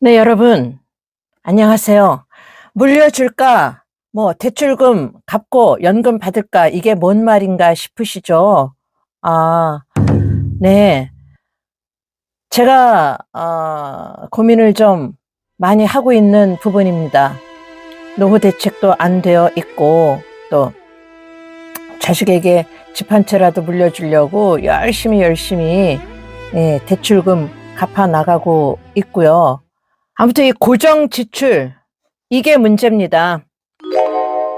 네, 여러분, 안녕하세요. 물려줄까? 대출금 갚고 연금 받을까? 이게 뭔 말인가 싶으시죠? 아, 네. 제가, 고민을 좀 많이 하고 있는 부분입니다. 노후 대책도 안 되어 있고, 또, 자식에게 집 한 채라도 물려주려고 열심히, 예, 대출금 갚아 나가고 있고요. 아무튼 이 고정 지출, 이게 문제입니다.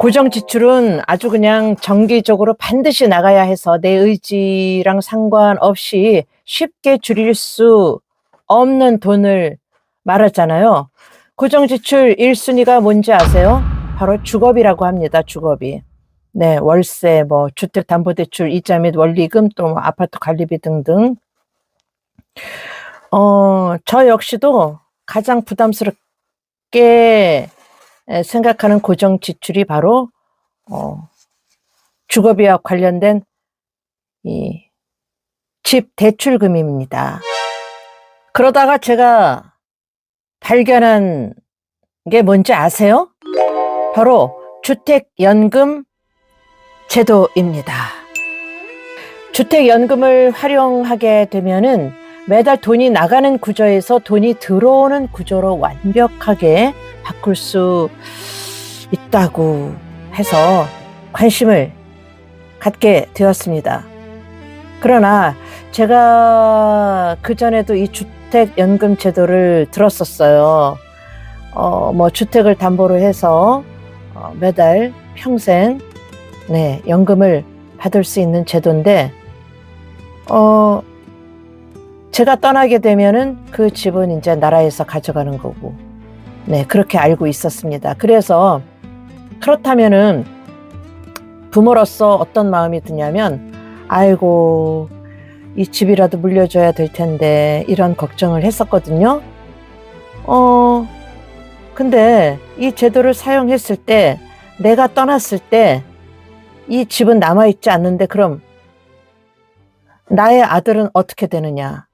고정 지출은 아주 그냥 정기적으로 반드시 나가야 해서 내 의지랑 상관없이 쉽게 줄일 수 없는 돈을 말하잖아요. 고정 지출 1순위가 뭔지 아세요? 바로 주거비라고 합니다. 주거비. 네, 월세, 주택담보대출 이자 및 원리금, 또 아파트 관리비 등등. 저 역시도 가장 부담스럽게 생각하는 고정 지출이 바로 주거비와 관련된 이 집 대출금입니다. 그러다가 제가 발견한 게 뭔지 아세요? 바로 주택연금 제도입니다. 주택연금을 활용하게 되면은 매달 돈이 나가는 구조에서 돈이 들어오는 구조로 완벽하게 바꿀 수 있다고 해서 관심을 갖게 되었습니다. 그러나 제가 그전에도 이 주택연금 제도를 들었었어요. 주택을 담보로 해서 매달 평생 연금을 받을 수 있는 제도인데 제가 떠나게 되면은 그 집은 이제 나라에서 가져가는 거고, 그렇게 알고 있었습니다. 그래서 그렇다면은 부모로서 어떤 마음이 드냐면, 아이고, 이 집이라도 물려줘야 될 텐데, 이런 걱정을 했었거든요. 근데 이 제도를 사용했을 때, 내가 떠났을 때, 이 집은 남아있지 않는데, 그럼 나의 아들은 어떻게 되느냐.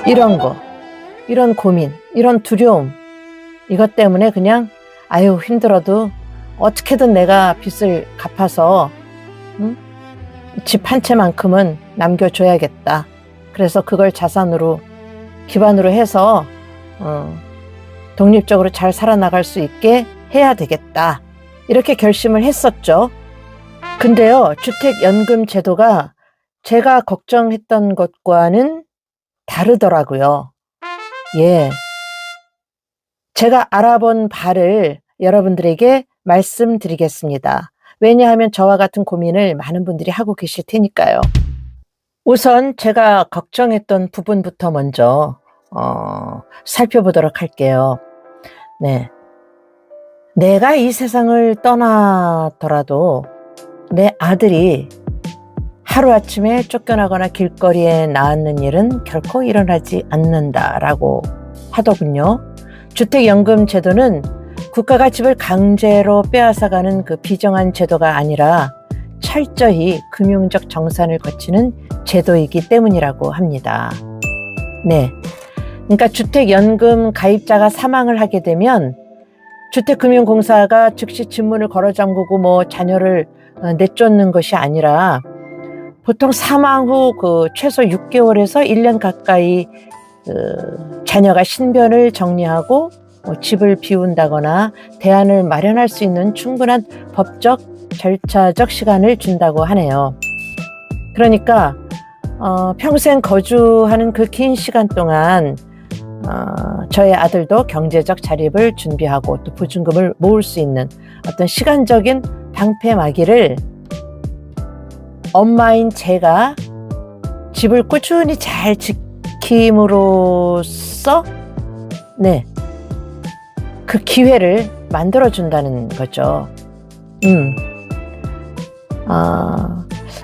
이런 거, 이런 고민, 이런 두려움, 이것 때문에 그냥 아유 힘들어도 어떻게든 내가 빚을 갚아서 집 한 채만큼은 남겨줘야겠다. 그래서 그걸 자산으로 기반으로 해서 독립적으로 잘 살아나갈 수 있게 해야 되겠다. 이렇게 결심을 했었죠. 근데요, 주택연금 제도가 제가 걱정했던 것과는 다르더라고요. 예. 제가 알아본 바를 여러분들에게 말씀드리겠습니다. 왜냐하면 저와 같은 고민을 많은 분들이 하고 계실 테니까요. 우선 제가 걱정했던 부분부터 먼저 살펴보도록 할게요. 내가 이 세상을 떠나더라도 내 아들이 하루아침에 쫓겨나거나 길거리에 나앉는 일은 결코 일어나지 않는다라고 하더군요. 주택연금 제도는 국가가 집을 강제로 빼앗아가는 그 비정한 제도가 아니라 철저히 금융적 정산을 거치는 제도이기 때문이라고 합니다. 그러니까 주택연금 가입자가 사망을 하게 되면 주택금융공사가 즉시 집문을 걸어 잠그고 자녀를 내쫓는 것이 아니라 보통 사망 후 최소 6개월에서 1년 가까이 자녀가 신변을 정리하고 집을 비운다거나 대안을 마련할 수 있는 충분한 법적, 절차적 시간을 준다고 하네요. 그러니까 평생 거주하는 그 긴 시간 동안 저의 아들도 경제적 자립을 준비하고 또 보증금을 모을 수 있는 어떤 시간적인 방패막이를 엄마인 제가 집을 꾸준히 잘 지킴으로써 그 기회를 만들어준다는 거죠.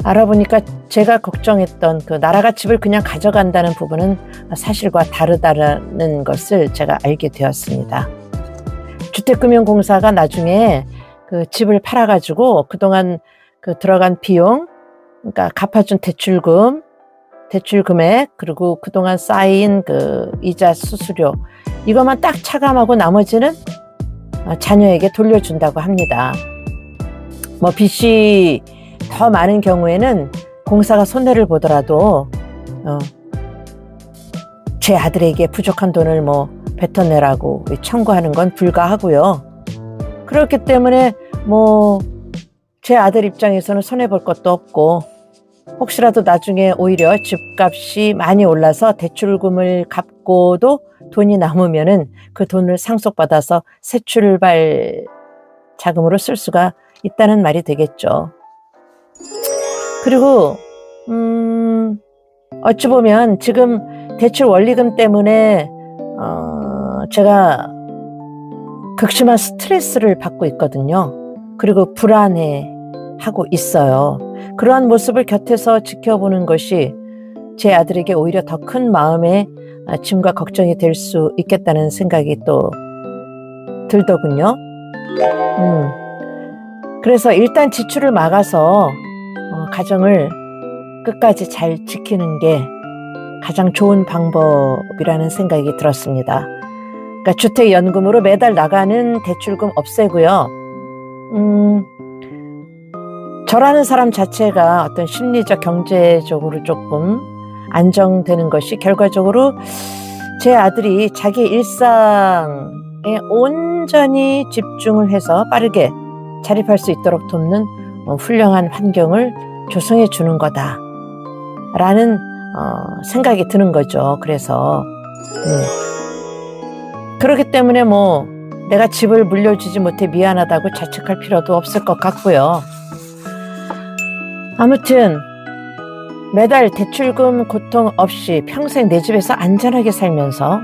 알아보니까 제가 걱정했던 그 나라가 집을 그냥 가져간다는 부분은 사실과 다르다는 것을 제가 알게 되었습니다. 주택금융공사가 나중에 그 집을 팔아가지고 그동안 그 들어간 비용, 그러니까 갚아준 대출금, 대출 금액, 그리고 그동안 쌓인 그 이자 수수료, 이것만 딱 차감하고 나머지는 자녀에게 돌려준다고 합니다. 뭐 빚이 더 많은 경우에는 공사가 손해를 보더라도 제 아들에게 부족한 돈을 뭐 뱉어내라고 청구하는 건 불가하고요. 그렇기 때문에 뭐 제 아들 입장에서는 손해볼 것도 없고, 혹시라도 나중에 오히려 집값이 많이 올라서 대출금을 갚고도 돈이 남으면은 그 돈을 상속받아서 새 출발 자금으로 쓸 수가 있다는 말이 되겠죠. 그리고 어찌 보면 지금 대출 원리금 때문에 제가 극심한 스트레스를 받고 있거든요. 그리고 불안해하고 있어요. 그러한 모습을 곁에서 지켜보는 것이 제 아들에게 오히려 더 큰 마음의 짐과 걱정이 될 수 있겠다는 생각이 또 들더군요. 그래서 일단 지출을 막아서 가정을 끝까지 잘 지키는 게 가장 좋은 방법이라는 생각이 들었습니다. 그러니까 주택연금으로 매달 나가는 대출금 없애고요. 저라는 사람 자체가 어떤 심리적, 경제적으로 조금 안정되는 것이 결과적으로 제 아들이 자기 일상에 온전히 집중을 해서 빠르게 자립할 수 있도록 돕는 훌륭한 환경을 조성해 주는 거다라는 생각이 드는 거죠. 그래서 그렇기 때문에 뭐 내가 집을 물려주지 못해 미안하다고 자책할 필요도 없을 것 같고요. 아무튼 매달 대출금 고통 없이 평생 내 집에서 안전하게 살면서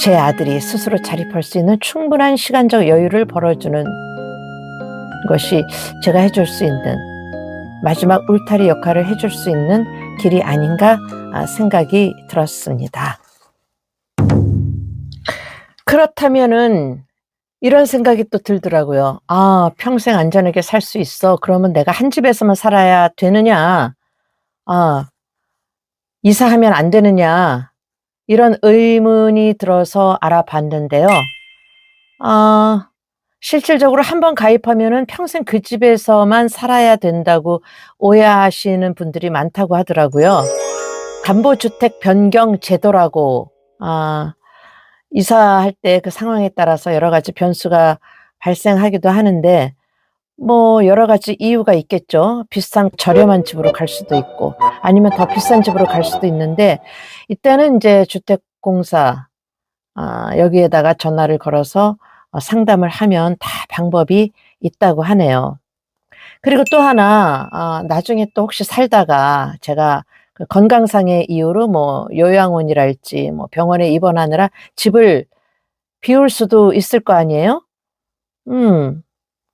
제 아들이 스스로 자립할 수 있는 충분한 시간적 여유를 벌어주는 것이 제가 해줄 수 있는 마지막 울타리 역할을 해줄 수 있는 길이 아닌가 생각이 들었습니다. 그렇다면은 이런 생각이 또 들더라고요. 아, 평생 안전하게 살 수 있어. 그러면 내가 한 집에서만 살아야 되느냐? 아, 이사하면 안 되느냐? 이런 의문이 들어서 알아봤는데요. 실질적으로 한번 가입하면은 평생 그 집에서만 살아야 된다고 오해하시는 분들이 많다고 하더라고요. 담보주택 변경 제도라고, 이사할 때 그 상황에 따라서 여러 가지 변수가 발생하기도 하는데, 뭐 여러 가지 이유가 있겠죠. 비싼 저렴한 집으로 갈 수도 있고, 아니면 더 비싼 집으로 갈 수도 있는데, 이때는 이제 주택공사 여기에다가 전화를 걸어서 상담을 하면 다 방법이 있다고 하네요. 그리고 또 하나, 나중에 또 혹시 살다가 제가 그 건강상의 이유로 뭐 요양원이랄지 뭐 병원에 입원하느라 집을 비울 수도 있을 거 아니에요?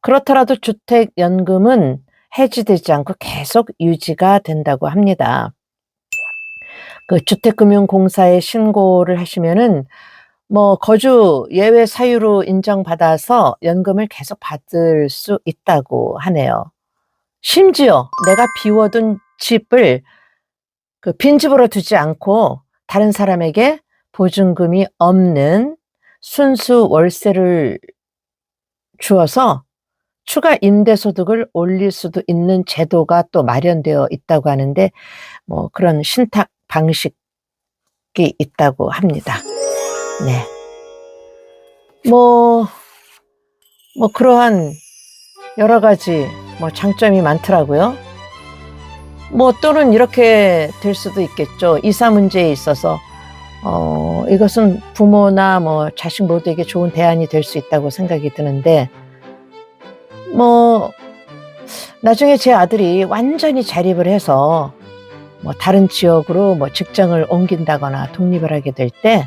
그렇더라도 주택연금은 해지되지 않고 계속 유지가 된다고 합니다. 그 주택금융공사에 신고를 하시면은 뭐 거주 예외 사유로 인정받아서 연금을 계속 받을 수 있다고 하네요. 심지어 내가 비워둔 집을 그 빈집으로 두지 않고 다른 사람에게 보증금이 없는 순수 월세를 주어서 추가 임대소득을 올릴 수도 있는 제도가 또 마련되어 있다고 하는데, 뭐 그런 신탁 방식이 있다고 합니다. 네. 뭐 그러한 여러 가지 뭐 장점이 많더라고요. 뭐 또는 이렇게 될 수도 있겠죠. 이사 문제에 있어서 이것은 부모나 뭐 자식 모두에게 좋은 대안이 될 수 있다고 생각이 드는데, 뭐 나중에 제 아들이 완전히 자립을 해서 뭐 다른 지역으로 뭐 직장을 옮긴다거나 독립을 하게 될 때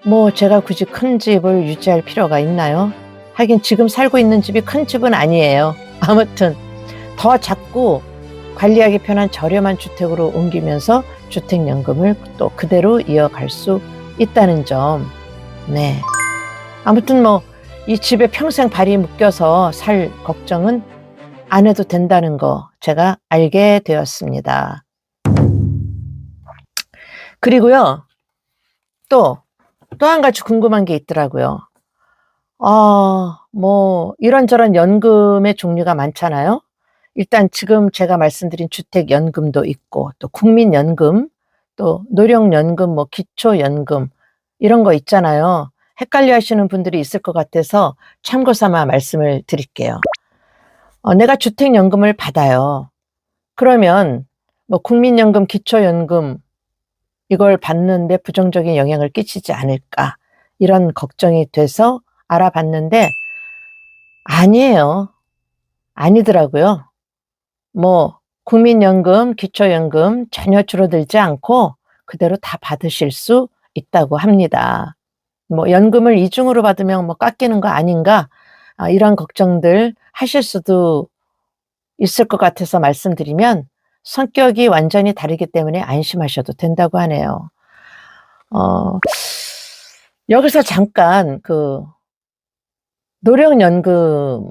뭐 제가 굳이 큰 집을 유지할 필요가 있나요? 하긴 지금 살고 있는 집이 큰 집은 아니에요. 아무튼 더 작고 관리하기 편한 저렴한 주택으로 옮기면서 주택연금을 또 그대로 이어갈 수 있다는 점. 네. 아무튼 뭐 이 집에 평생 발이 묶여서 살 걱정은 안 해도 된다는 거 제가 알게 되었습니다. 그리고요, 또 한 가지 궁금한 게 있더라고요. 뭐, 이런저런 연금의 종류가 많잖아요. 일단 지금 제가 말씀드린 주택연금도 있고, 또 국민연금, 또 노령연금, 뭐 기초연금, 이런 거 있잖아요. 헷갈려 하시는 분들이 있을 것 같아서 참고 삼아 말씀을 드릴게요. 내가 주택연금을 받아요. 그러면 뭐 국민연금, 기초연금, 이걸 받는데 부정적인 영향을 끼치지 않을까, 이런 걱정이 돼서 알아봤는데 아니에요. 아니더라고요. 뭐 국민연금, 기초연금 전혀 줄어들지 않고 그대로 다 받으실 수 있다고 합니다. 뭐 연금을 이중으로 받으면 뭐 깎이는 거 아닌가, 이런 걱정들 하실 수도 있을 것 같아서 말씀드리면, 성격이 완전히 다르기 때문에 안심하셔도 된다고 하네요. 여기서 잠깐 노령연금은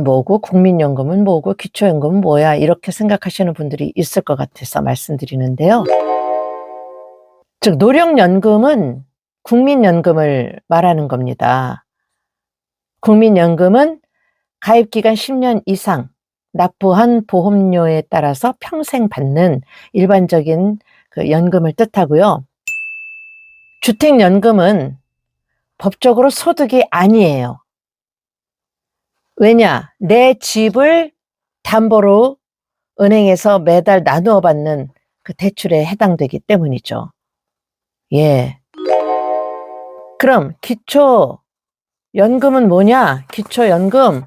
뭐고 국민연금은 뭐고 기초연금은 뭐야, 이렇게 생각하시는 분들이 있을 것 같아서 말씀드리는데요. 즉 노령연금은 국민연금을 말하는 겁니다. 국민연금은 가입기간 10년 이상 납부한 보험료에 따라서 평생 받는 일반적인 그 연금을 뜻하고요. 주택연금은 법적으로 소득이 아니에요. 왜냐? 내 집을 담보로 은행에서 매달 나누어 받는 그 대출에 해당되기 때문이죠. 예. 그럼 기초연금은 뭐냐? 기초연금.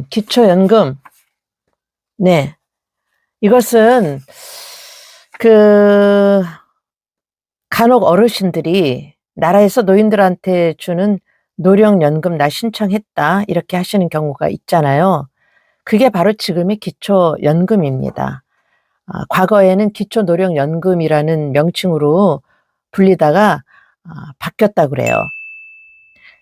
기초연금. 네. 이것은 간혹 어르신들이 나라에서 노인들한테 주는 노령연금 나 신청했다, 이렇게 하시는 경우가 있잖아요. 그게 바로 지금의 기초연금입니다. 과거에는 기초노령연금이라는 명칭으로 불리다가 바뀌었다고 그래요.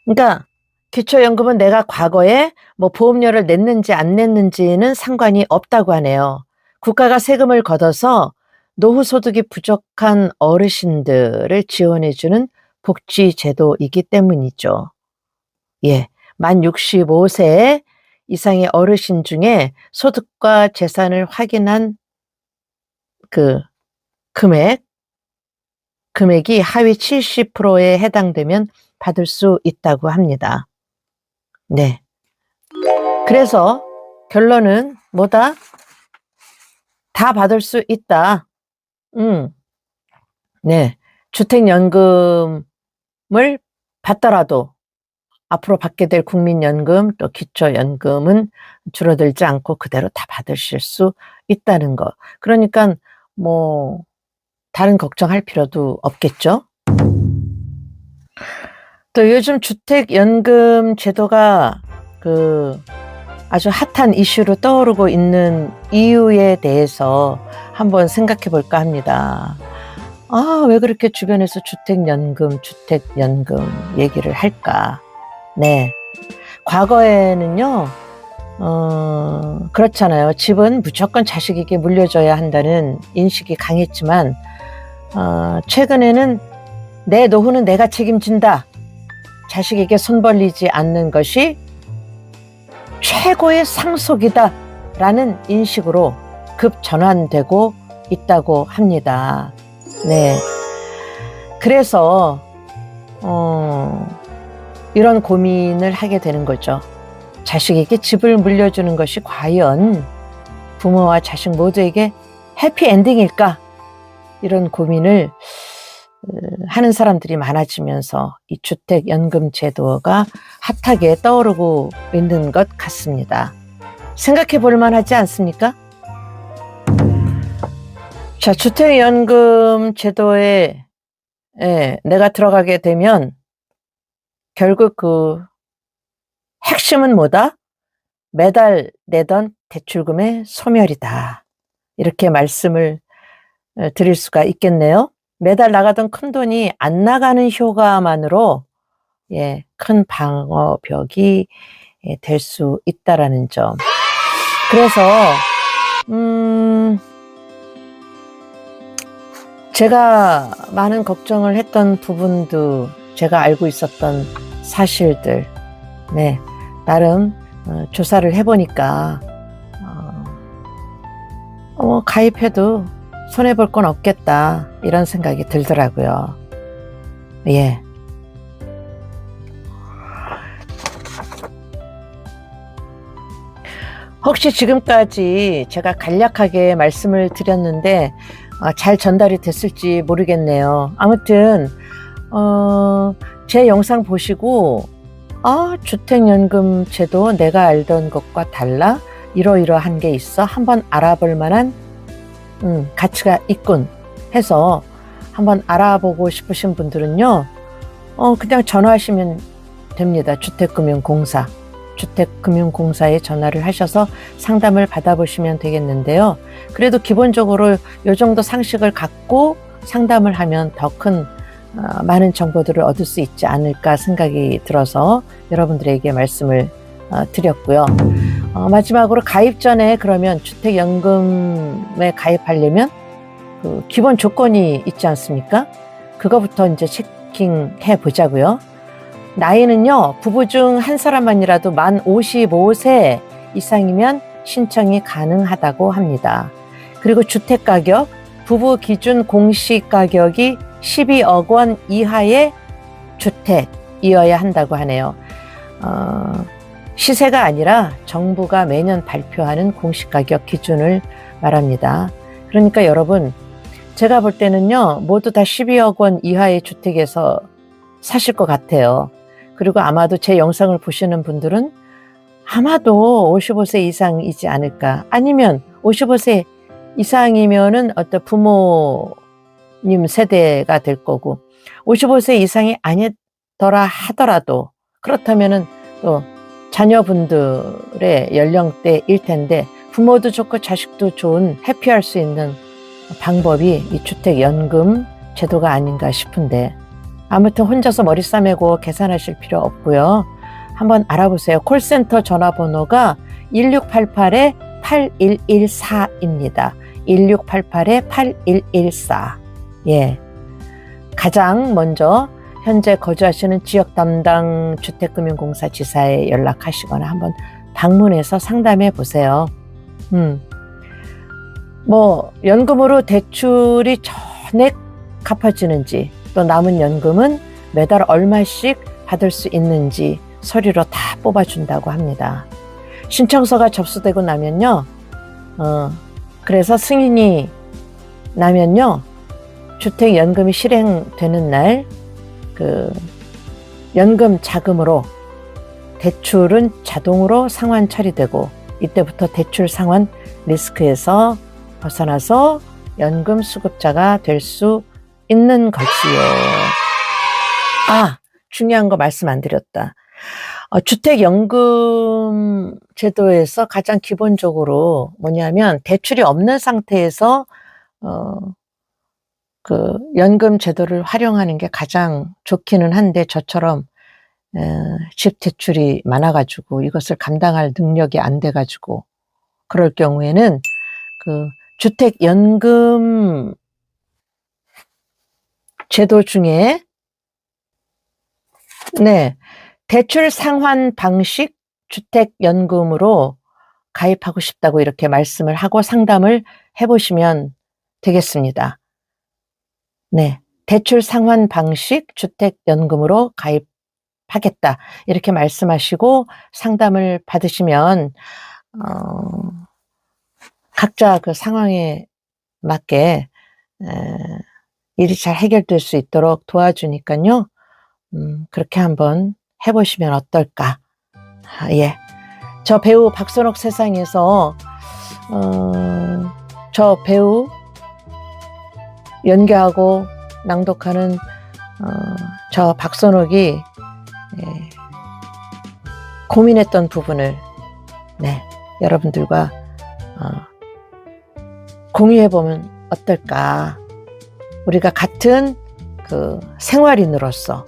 그러니까 기초연금은 내가 과거에 뭐 보험료를 냈는지 안 냈는지는 상관이 없다고 하네요. 국가가 세금을 걷어서 노후 소득이 부족한 어르신들을 지원해주는 복지제도이기 때문이죠. 예, 만 65세 이상의 어르신 중에 소득과 재산을 확인한 그 금액이 하위 70%에 해당되면 받을 수 있다고 합니다. 네. 그래서 결론은 뭐다? 다 받을 수 있다. 네. 주택연금을 받더라도 앞으로 받게 될 국민연금, 또 기초연금은 줄어들지 않고 그대로 다 받으실 수 있다는 거. 그러니까 뭐 다른 걱정할 필요도 없겠죠. 또 요즘 주택연금 제도가 아주 핫한 이슈로 떠오르고 있는 이유에 대해서 한번 생각해 볼까 합니다. 왜 그렇게 주변에서 주택연금 얘기를 할까? 네. 과거에는요, 그렇잖아요. 집은 무조건 자식에게 물려줘야 한다는 인식이 강했지만, 최근에는 내 노후는 내가 책임진다, 자식에게 손 벌리지 않는 것이 최고의 상속이다 라는 인식으로 급전환되고 있다고 합니다. 네. 그래서 이런 고민을 하게 되는 거죠. 자식에게 집을 물려주는 것이 과연 부모와 자식 모두에게 해피엔딩일까? 이런 고민을 하는 사람들이 많아지면서 이 주택연금 제도가 핫하게 떠오르고 있는 것 같습니다. 생각해 볼 만하지 않습니까? 자, 주택연금 제도에 내가 들어가게 되면 결국 핵심은 뭐다? 매달 내던 대출금의 소멸이다. 이렇게 말씀을 드릴 수가 있겠네요. 매달 나가던 큰돈이 안 나가는 효과만으로 큰 방어벽이 될 수 있다라는 점. 그래서 제가 많은 걱정을 했던 부분도 제가 알고 있었던 사실들, 네, 나름 조사를 해보니까 가입해도 손해볼 건 없겠다 이런 생각이 들더라고요. 예. 혹시 지금까지 제가 간략하게 말씀을 드렸는데 잘 전달이 됐을지 모르겠네요. 아무튼 제 영상 보시고 주택연금 제도 내가 알던 것과 달라 이러이러한 게 있어 한번 알아볼 만한 가치가 있군 해서 한번 알아보고 싶으신 분들은요, 그냥 전화하시면 됩니다. 주택금융공사에 전화를 하셔서 상담을 받아보시면 되겠는데요. 그래도 기본적으로 이 정도 상식을 갖고 상담을 하면 더 큰 많은 정보들을 얻을 수 있지 않을까 생각이 들어서 여러분들에게 말씀을 드렸고요. 마지막으로 가입 전에 그러면 주택연금에 가입하려면 그 기본 조건이 있지 않습니까? 그거부터 이제 체킹해 보자고요. 나이는요, 부부 중 한 사람만이라도 만 55세 이상이면 신청이 가능하다고 합니다. 그리고 주택가격, 부부 기준 공시가격이 12억 원 이하의 주택이어야 한다고 하네요. 시세가 아니라 정부가 매년 발표하는 공시가격 기준을 말합니다. 그러니까 여러분, 제가 볼 때는요, 모두 다 12억 원 이하의 주택에서 사실 것 같아요. 그리고 아마도 제 영상을 보시는 분들은 아마도 55세 이상이지 않을까. 아니면 55세 이상이면은 어떤 부모님 세대가 될 거고, 55세 이상이 아니더라 하더라도 그렇다면은 또 자녀분들의 연령대일 텐데 부모도 좋고 자식도 좋은 해피할 수 있는 방법이 이 주택연금 제도가 아닌가 싶은데, 아무튼 혼자서 머리 싸매고 계산하실 필요 없고요. 한번 알아보세요. 콜센터 전화번호가 1688-8114입니다. 1688-8114. 예. 가장 먼저 현재 거주하시는 지역 담당 주택금융공사 지사에 연락하시거나 한번 방문해서 상담해 보세요. 연금으로 대출이 전액 갚아지는지, 또 남은 연금은 매달 얼마씩 받을 수 있는지 서류로 다 뽑아준다고 합니다. 신청서가 접수되고 나면요, 그래서 승인이 나면요, 주택연금이 실행되는 날, 연금 자금으로 대출은 자동으로 상환 처리되고, 이때부터 대출 상환 리스크에서 벗어나서 연금 수급자가 될 수 있는 거지요. 중요한 거 말씀 안 드렸다. 주택연금 제도에서 가장 기본적으로 뭐냐면, 대출이 없는 상태에서 연금 제도를 활용하는 게 가장 좋기는 한데, 저처럼 집 대출이 많아가지고 이것을 감당할 능력이 안 돼가지고 그럴 경우에는 주택연금 제도 중에 대출 상환 방식 주택연금으로 가입하고 싶다고 이렇게 말씀을 하고 상담을 해보시면 되겠습니다. 대출 상환 방식 주택연금으로 가입하겠다 이렇게 말씀하시고 상담을 받으시면 각자 그 상황에 맞게 일이 잘 해결될 수 있도록 도와주니까요. 그렇게 한번 해보시면 어떨까. 예. 저 배우 박선옥 세상에서 저 배우 연기하고 낭독하는 저 박선옥이 고민했던 부분을 여러분들과 공유해보면 어떨까. 우리가 같은 생활인으로서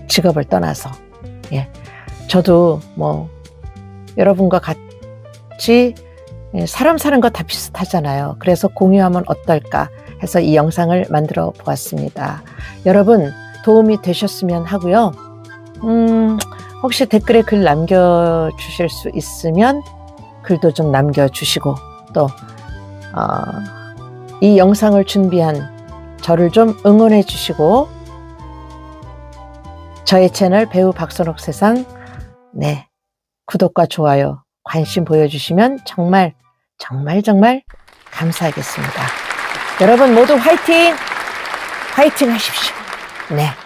직업을 떠나서 저도 여러분과 같이 사람 사는 거 다 비슷하잖아요. 그래서 공유하면 어떨까 해서 이 영상을 만들어 보았습니다. 여러분 도움이 되셨으면 하고요. 혹시 댓글에 글 남겨주실 수 있으면 글도 좀 남겨주시고 또 이 영상을 준비한 저를 좀 응원해 주시고 저의 채널 배우 박선옥 세상 구독과 좋아요 관심 보여주시면 정말 감사하겠습니다. 여러분 모두 화이팅! 화이팅 하십시오. 네.